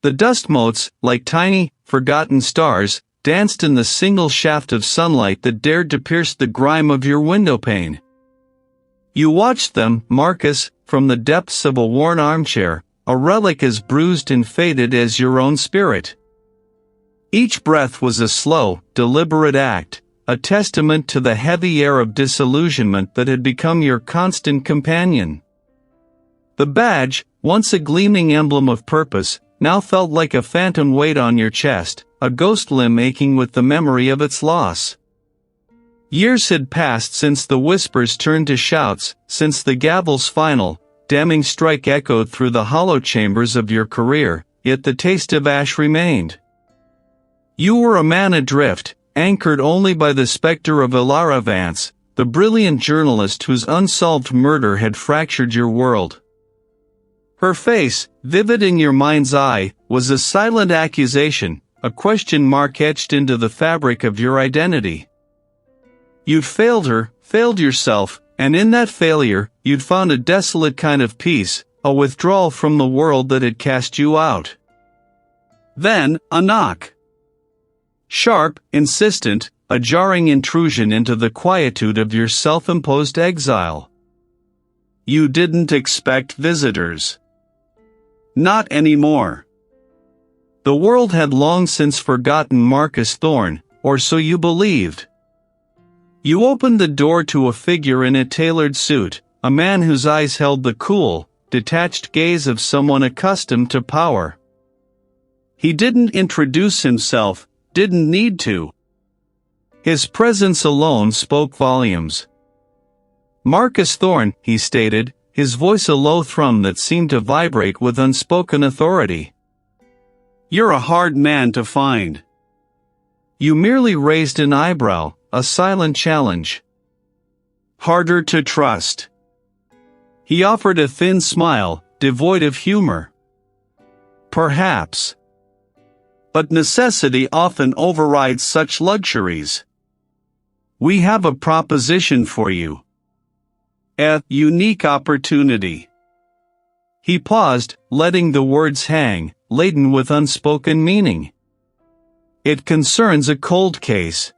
The dust motes, like tiny, forgotten stars, danced in the single shaft of sunlight that dared to pierce the grime of your windowpane. You watched them, Marcus, from the depths of a worn armchair, a relic as bruised and faded as your own spirit. Each breath was a slow, deliberate act, a testament to the heavy air of disillusionment that had become your constant companion. The badge, once a gleaming emblem of purpose, now felt like a phantom weight on your chest, a ghost limb aching with the memory of its loss. Years had passed since the whispers turned to shouts, since the gavel's final, damning strike echoed through the hollow chambers of your career, yet the taste of ash remained. You were a man adrift, anchored only by the specter of Elara Vance, the brilliant journalist whose unsolved murder had fractured your world. Her face, vivid in your mind's eye, was a silent accusation, a question mark etched into the fabric of your identity. You'd failed her, failed yourself, and in that failure, you'd found a desolate kind of peace, a withdrawal from the world that had cast you out. Then, a knock. Sharp, insistent, a jarring intrusion into the quietude of your self-imposed exile. You didn't expect visitors. Not anymore. The world had long since forgotten Marcus Thorne, or so you believed. You opened the door to a figure in a tailored suit, a man whose eyes held the cool, detached gaze of someone accustomed to power. He didn't introduce himself, didn't need to. His presence alone spoke volumes. Marcus Thorne, he stated, his voice a low thrum that seemed to vibrate with unspoken authority. You're a hard man to find. You merely raised an eyebrow, a silent challenge. Harder to trust. He offered a thin smile, devoid of humor. Perhaps. But necessity often overrides such luxuries. We have a proposition for you. A unique opportunity. He paused, letting the words hang, laden with unspoken meaning. It concerns a cold case.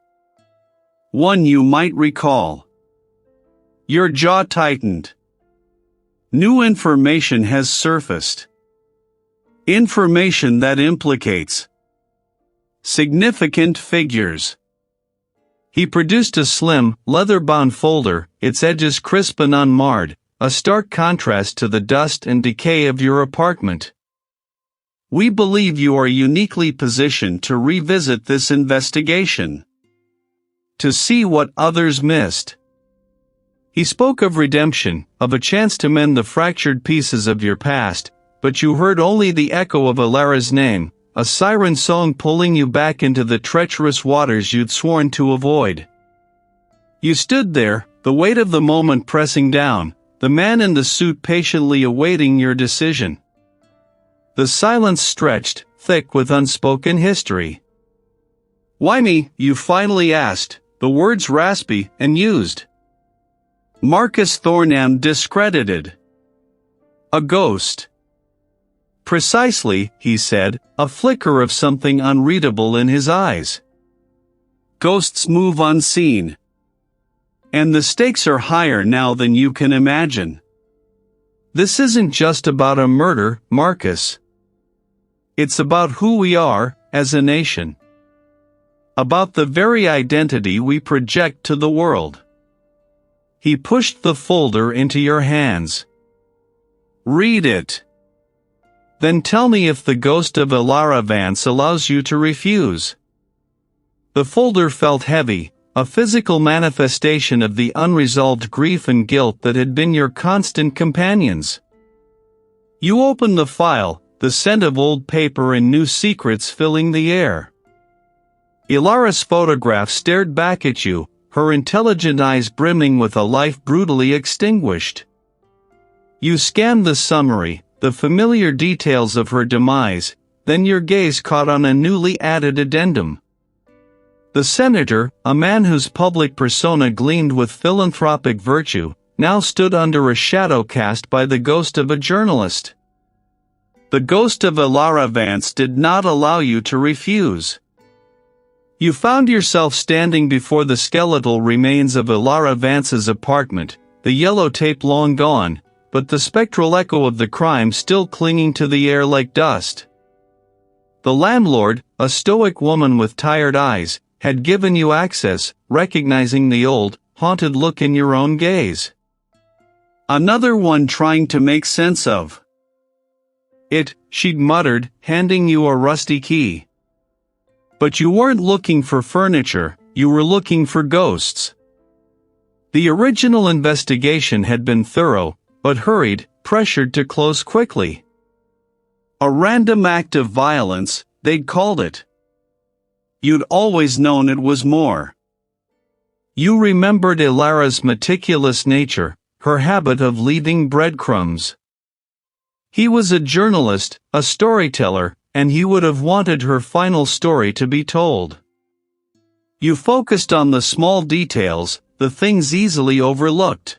One you might recall. Your jaw tightened. New information has surfaced. Information that implicates significant figures. He produced a slim, leather-bound folder, its edges crisp and unmarred, a stark contrast to the dust and decay of your apartment. We believe you are uniquely positioned to revisit this investigation. To see what others missed. He spoke of redemption, of a chance to mend the fractured pieces of your past, but you heard only the echo of Elara's name, a siren song pulling you back into the treacherous waters you'd sworn to avoid. You stood there, the weight of the moment pressing down, the man in the suit patiently awaiting your decision. The silence stretched, thick with unspoken history. Why me? You finally asked, the words raspy and used. Marcus Thorne am discredited. A ghost. Precisely, he said, a flicker of something unreadable in his eyes. Ghosts move unseen. And the stakes are higher now than you can imagine. This isn't just about a murder, Marcus. It's about who we are, as a nation. About the very identity we project to the world. He pushed the folder into your hands. Read it. Then tell me if the ghost of Elara Vance allows you to refuse. The folder felt heavy, a physical manifestation of the unresolved grief and guilt that had been your constant companions. You opened the file, the scent of old paper and new secrets filling the air. Elara's photograph stared back at you, her intelligent eyes brimming with a life brutally extinguished. You scanned the summary, the familiar details of her demise, then your gaze caught on a newly added addendum. The senator, a man whose public persona gleamed with philanthropic virtue, now stood under a shadow cast by the ghost of a journalist. The ghost of Elara Vance did not allow you to refuse. You found yourself standing before the skeletal remains of Elara Vance's apartment, the yellow tape long gone, but the spectral echo of the crime still clinging to the air like dust. The landlord, a stoic woman with tired eyes, had given you access, recognizing the old, haunted look in your own gaze. Another one trying to make sense of it, she'd muttered, handing you a rusty key. But you weren't looking for furniture, you were looking for ghosts. The original investigation had been thorough, but hurried, pressured to close quickly. A random act of violence, they'd called it. You'd always known it was more. You remembered Elara's meticulous nature, her habit of leaving breadcrumbs. He was a journalist, a storyteller, and he would have wanted her final story to be told. You focused on the small details, the things easily overlooked.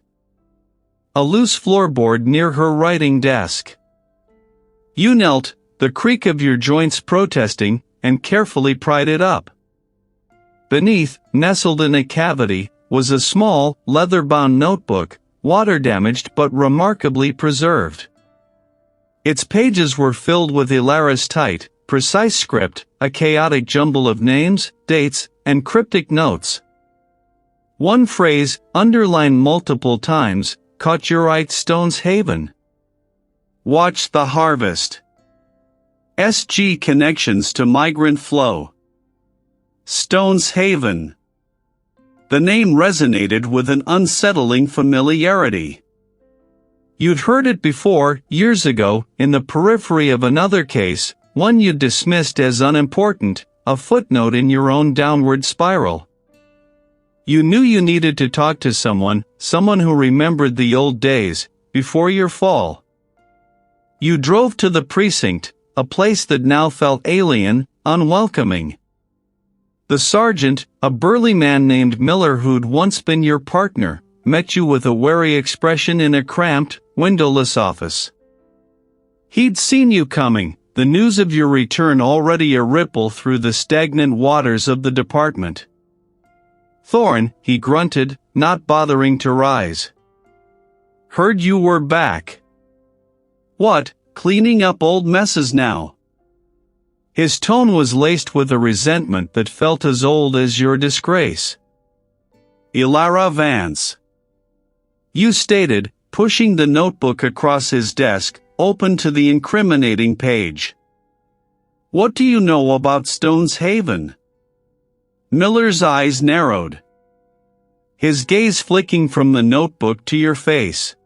A loose floorboard near her writing desk. You knelt, the creak of your joints protesting, and carefully pried it up. Beneath, nestled in a cavity, was a small, leather-bound notebook, water-damaged but remarkably preserved. Its pages were filled with Elara's tight, precise script, a chaotic jumble of names, dates, and cryptic notes. One phrase, underlined multiple times, caught your eye: Stone's Haven. Watch the harvest. SG connections to migrant flow. Stone's Haven. The name resonated with an unsettling familiarity. You'd heard it before, years ago, in the periphery of another case, one you'd dismissed as unimportant, a footnote in your own downward spiral. You knew you needed to talk to someone who remembered the old days, before your fall. You drove to the precinct, a place that now felt alien, unwelcoming. The sergeant, a burly man named Miller who'd once been your partner, met you with a wary expression in a cramped, windowless office. He'd seen you coming, the news of your return already a ripple through the stagnant waters of the department. Thorne, he grunted, not bothering to rise. Heard you were back. What, cleaning up old messes now? His tone was laced with a resentment that felt as old as your disgrace. Elara Vance. You stated, pushing the notebook across his desk, open to the incriminating page. What do you know about Stone's Haven? Miller's eyes narrowed. His gaze flicking from the notebook to your face.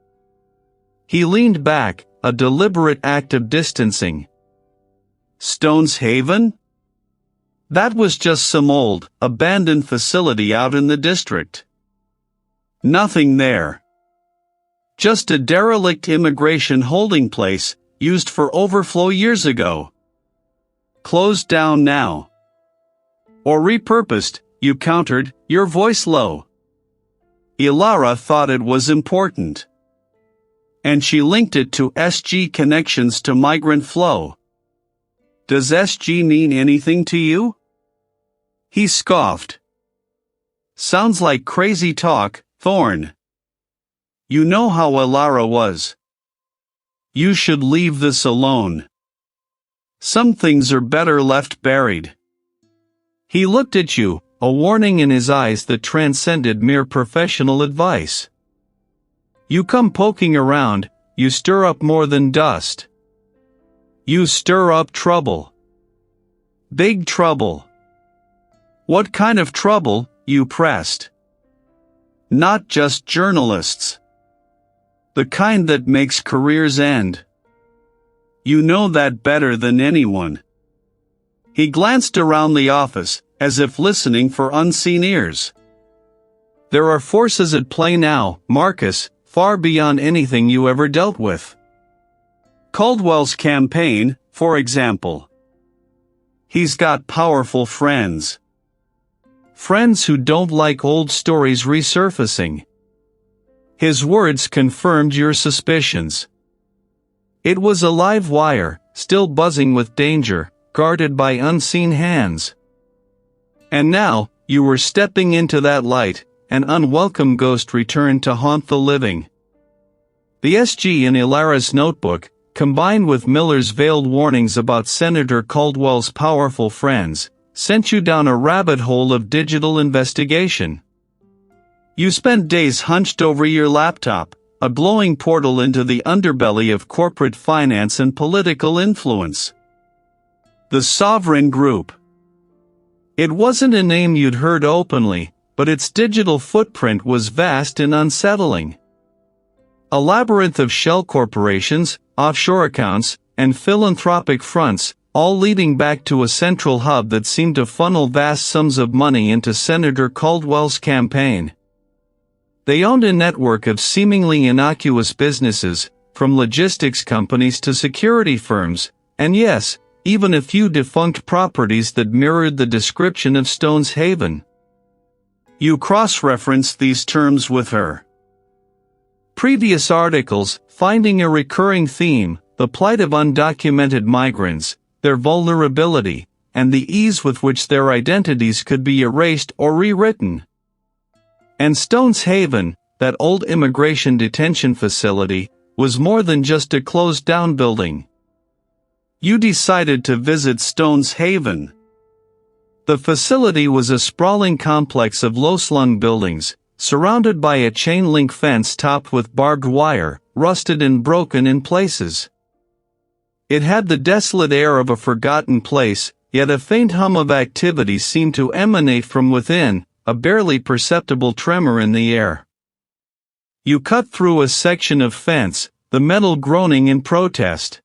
He leaned back, a deliberate act of distancing. Stone's Haven? That was just some old, abandoned facility out in the district. Nothing there. Just a derelict immigration holding place, used for overflow years ago. Closed down now. Or repurposed, you countered, your voice low. Elara thought it was important. And she linked it to SG connections to migrant flow. Does SG mean anything to you? He scoffed. Sounds like crazy talk, Thorne. You know how Elara was. You should leave this alone. Some things are better left buried. He looked at you, a warning in his eyes that transcended mere professional advice. You come poking around, you stir up more than dust. You stir up trouble. Big trouble. What kind of trouble? You pressed. Not just journalists. The kind that makes careers end. You know that better than anyone. He glanced around the office, as if listening for unseen ears. There are forces at play now, Marcus, far beyond anything you ever dealt with. Caldwell's campaign, for example. He's got powerful friends. Friends who don't like old stories resurfacing. His words confirmed your suspicions. It was a live wire, still buzzing with danger, guarded by unseen hands. And now, you were stepping into that light, an unwelcome ghost returned to haunt the living. The SG in Elara's notebook, combined with Miller's veiled warnings about Senator Caldwell's powerful friends, sent you down a rabbit hole of digital investigation. You spent days hunched over your laptop, a glowing portal into the underbelly of corporate finance and political influence. The Sovereign Group. It wasn't a name you'd heard openly, but its digital footprint was vast and unsettling. A labyrinth of shell corporations, offshore accounts, and philanthropic fronts, all leading back to a central hub that seemed to funnel vast sums of money into Senator Caldwell's campaign. They owned a network of seemingly innocuous businesses, from logistics companies to security firms, and yes, even a few defunct properties that mirrored the description of Stone's Haven. You cross-referenced these terms with her. Previous articles, finding a recurring theme, the plight of undocumented migrants, their vulnerability, and the ease with which their identities could be erased or rewritten. And Stone's Haven, that old immigration detention facility, was more than just a closed-down building. You decided to visit Stone's Haven. The facility was a sprawling complex of low-slung buildings, surrounded by a chain-link fence topped with barbed wire, rusted and broken in places. It had the desolate air of a forgotten place, yet a faint hum of activity seemed to emanate from within, a barely perceptible tremor in the air. You cut through a section of fence, the metal groaning in protest.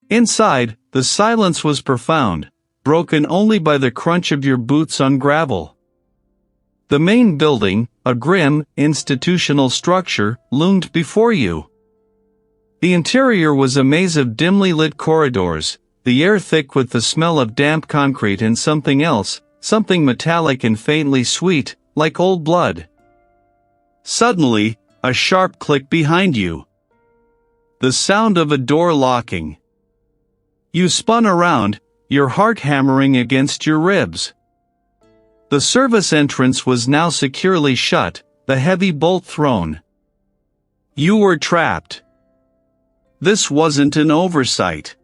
Inside, the silence was profound, broken only by the crunch of your boots on gravel. The main building, a grim, institutional structure, loomed before you. The interior was a maze of dimly lit corridors, the air thick with the smell of damp concrete and something else, something metallic and faintly sweet, like old blood. Suddenly, a sharp click behind you. The sound of a door locking. You spun around, your heart hammering against your ribs. The service entrance was now securely shut, the heavy bolt thrown. You were trapped. This wasn't an oversight.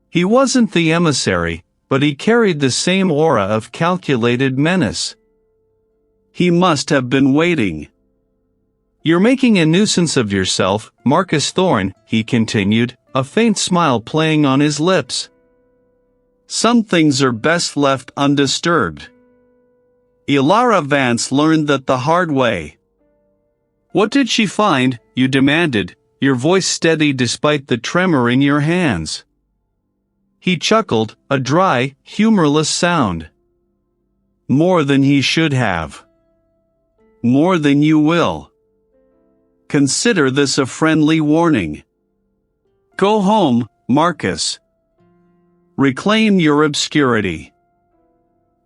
He wasn't the emissary, but he carried the same aura of calculated menace. He must have been waiting. You're making a nuisance of yourself, Marcus Thorne, he continued, a faint smile playing on his lips. Some things are best left undisturbed. Elara Vance learned that the hard way. What did she find? You demanded, your voice steady despite the tremor in your hands. He chuckled, a dry, humorless sound. More than he should have. More than you will. Consider this a friendly warning. Go home, Marcus. Reclaim your obscurity.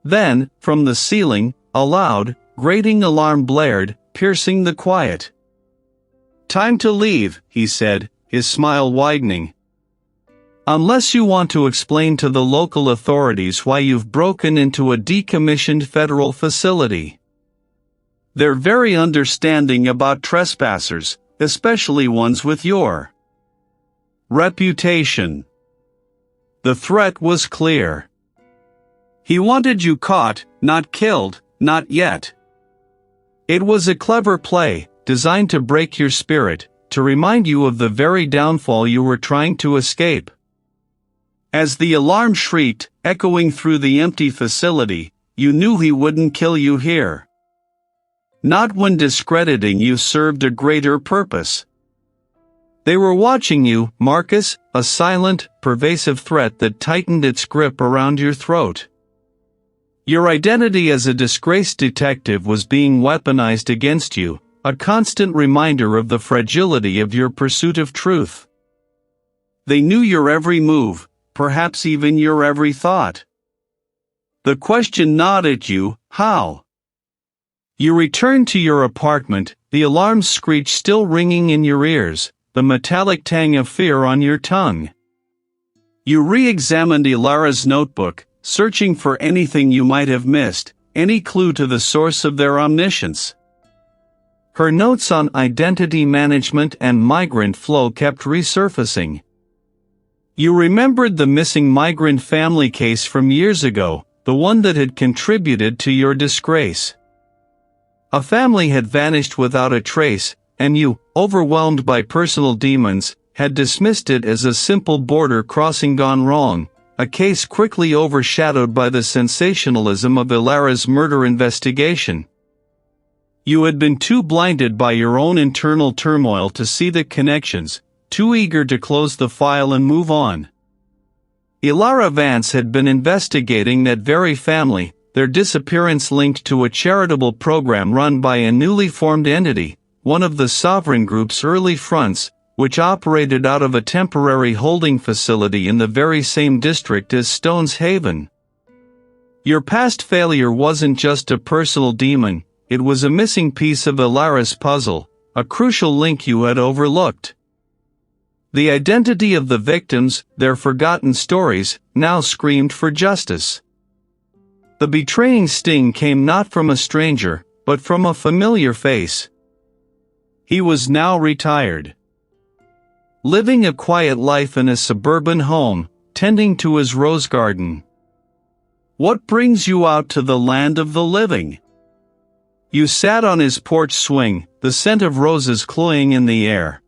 Then, from the ceiling, a loud, grating alarm blared, piercing the quiet. Time to leave, he said, his smile widening. Unless you want to explain to the local authorities why you've broken into a decommissioned federal facility. They're very understanding about trespassers, especially ones with your reputation. The threat was clear. He wanted you caught, not killed, not yet. It was a clever play, designed to break your spirit, to remind you of the very downfall you were trying to escape. As the alarm shrieked, echoing through the empty facility, you knew he wouldn't kill you here. Not when discrediting you served a greater purpose. They were watching you, Marcus, a silent, pervasive threat that tightened its grip around your throat. Your identity as a disgraced detective was being weaponized against you, a constant reminder of the fragility of your pursuit of truth. They knew your every move, perhaps even your every thought. The question gnawed at you, how? You returned to your apartment, the alarm's screech still ringing in your ears, the metallic tang of fear on your tongue. You re-examined Elara's notebook, searching for anything you might have missed, any clue to the source of their omniscience. Her notes on identity management and migrant flow kept resurfacing. You remembered the missing migrant family case from years ago, the one that had contributed to your disgrace. A family had vanished without a trace, and you, overwhelmed by personal demons, had dismissed it as a simple border crossing gone wrong, a case quickly overshadowed by the sensationalism of Elara's murder investigation. You had been too blinded by your own internal turmoil to see the connections, too eager to close the file and move on. Elara Vance had been investigating that very family, their disappearance linked to a charitable program run by a newly formed entity, one of the sovereign group's early fronts, which operated out of a temporary holding facility in the very same district as Stone's Haven. Your past failure wasn't just a personal demon, it was a missing piece of Elara's puzzle, a crucial link you had overlooked. The identity of the victims, their forgotten stories, now screamed for justice. The betraying sting came not from a stranger, but from a familiar face. He was now retired, living a quiet life in a suburban home, tending to his rose garden. What brings you out to the land of the living? You sat on his porch swing, the scent of roses cloying in the air.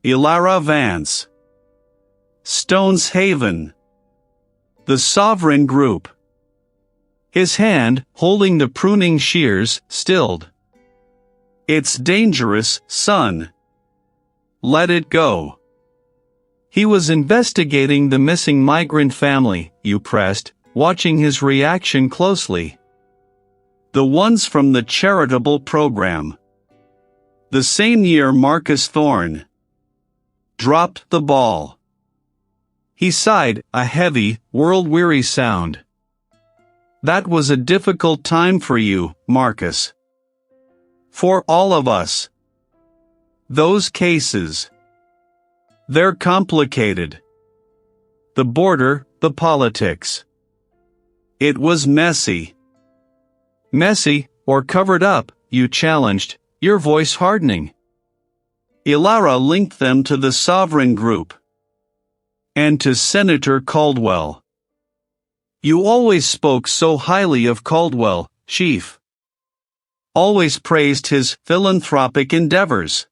Elara Vance. Stone's Haven. The Sovereign Group. His hand, holding the pruning shears, stilled. It's dangerous, son. Let it go. He was investigating the missing migrant family, you pressed, watching his reaction closely. The ones from the charitable program. The same year Marcus Thorne dropped the ball. He sighed, a heavy, world-weary sound. That was a difficult time for you, Marcus. For all of us. Those cases. They're complicated. The border, the politics. It was messy. Messy, or covered up, you challenged, your voice hardening. Elara linked them to the Sovereign Group. And to Senator Caldwell. You always spoke so highly of Caldwell, Chief. Always praised his philanthropic endeavors.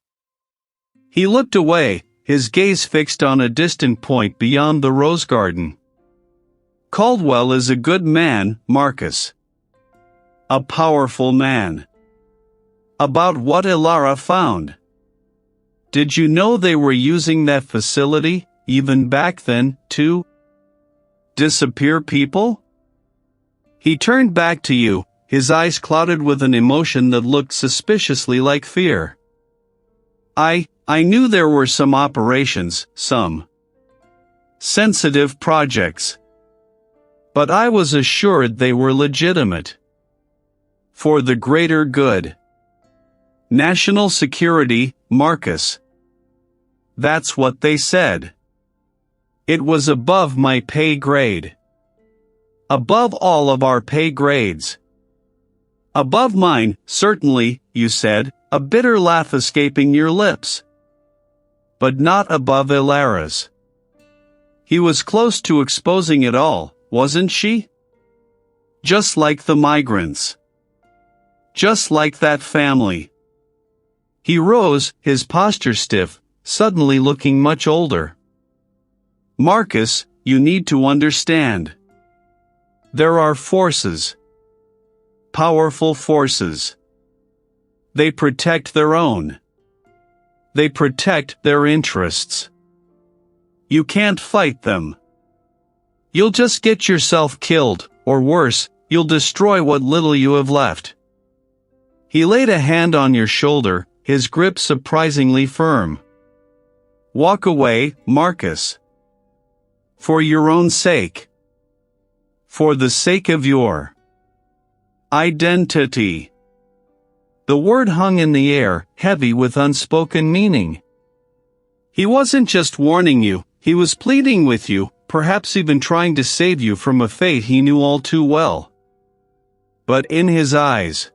He looked away, his gaze fixed on a distant point beyond the rose garden. Caldwell is a good man, Marcus. A powerful man. About what Elara found. Did you know they were using that facility, even back then, to disappear people? He turned back to you, his eyes clouded with an emotion that looked suspiciously like fear. I knew there were some operations, some sensitive projects. But I was assured they were legitimate. For the greater good. National security, Marcus. That's what they said. It was above my pay grade. Above all of our pay grades. Above mine, certainly, you said, a bitter laugh escaping your lips. But not above Elara's. He was close to exposing it all, wasn't she? Just like the migrants. Just like that family. He rose, his posture stiff, suddenly looking much older. Marcus, you need to understand. There are forces. Powerful forces. They protect their own. They protect their interests. You can't fight them. You'll just get yourself killed, or worse, you'll destroy what little you have left. He laid a hand on your shoulder, his grip surprisingly firm. Walk away, Marcus. For your own sake. For the sake of your identity. The word hung in the air, heavy with unspoken meaning. He wasn't just warning you, He was pleading with you, perhaps even trying to save you from a fate he knew all too well. But in his eyes,